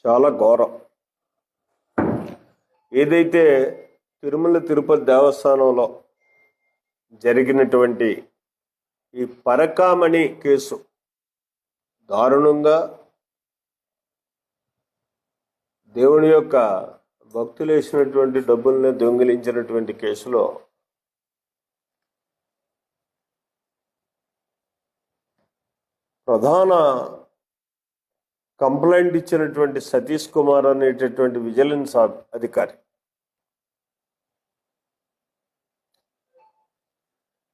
చాలా ఘోరం. ఏదైతే తిరుమల తిరుపతి దేవస్థానంలో జరిగినటువంటి ఈ పరకామణి కేసు దారుణంగా దేవుని యొక్క భక్తులు వేసినటువంటి డబ్బుల్ని దొంగిలించినటువంటి కేసులో ప్రధాన కంప్లైంట్ ఇచ్చినటువంటి సతీష్ కుమార్ అనేటటువంటి విజిలెన్స్ అధికారి,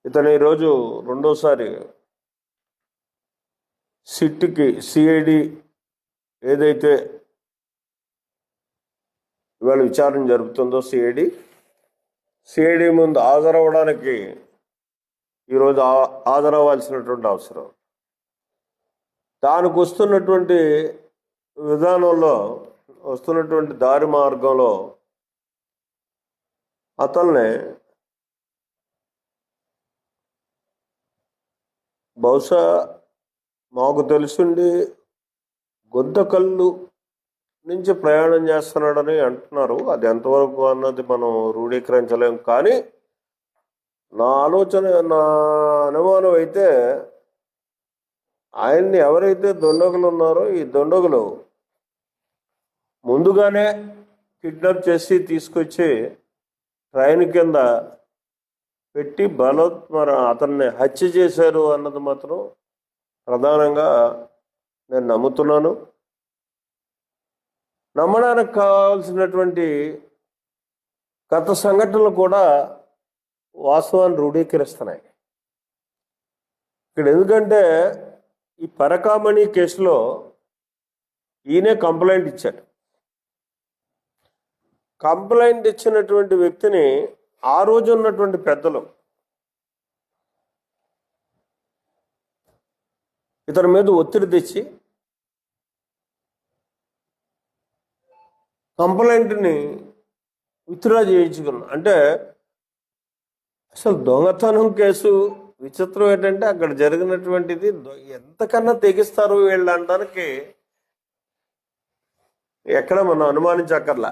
ఇతను ఈరోజు రెండోసారి సిఐడి ఏదైతే ఇవాళ విచారణ జరుపుతుందో సిఐడి ముందు హాజరవ్వడానికి ఈరోజు హాజరవ్వాల్సినటువంటి అవసరం. దానికి వస్తున్నటువంటి విధానంలో, వస్తున్నటువంటి దారి మార్గంలో అతన్ని బహుశా మాకు తెలుసుండి గొద్దకల్లు నుంచి ప్రయాణం చేస్తున్నాడని అంటున్నారు. అది ఎంతవరకు అన్నది మనం రూఢీకరించలేం. కానీ నా అనుమానం అయితే ఆయన్ని ఎవరైతే దొండగులు ఉన్నారో ఈ దొండగులు ముందుగానే కిడ్నాప్ చేసి తీసుకొచ్చి ట్రైన్ కింద పెట్టి అతన్ని హత్య చేశారు అన్నది మాత్రం ప్రధానంగా నేను నమ్ముతున్నాను. నమ్మడానికి కావాల్సినటువంటి గత సంఘటనలు కూడా వాస్తవాన్ని రూఢీకరిస్తున్నాయి ఇక్కడ. ఎందుకంటే ఈ పరకామణి కేసులో ఈయనే కంప్లైంట్ ఇచ్చాడు. కంప్లైంట్ ఇచ్చినటువంటి వ్యక్తిని ఆ రోజు ఉన్నటువంటి పెద్దలు ఇతని మీద ఒత్తిడి తెచ్చి కంప్లైంట్ని విత్డ్రా చేయించుకున్నాం. అంటే అసలు దొంగతనం కేసు విచిత్రం ఏంటంటే అక్కడ జరిగినటువంటిది ఎంతకన్నా తెగిస్తారు వీళ్ళు అనడానికి ఎక్కడ మనం అనుమానించక్కర్లా.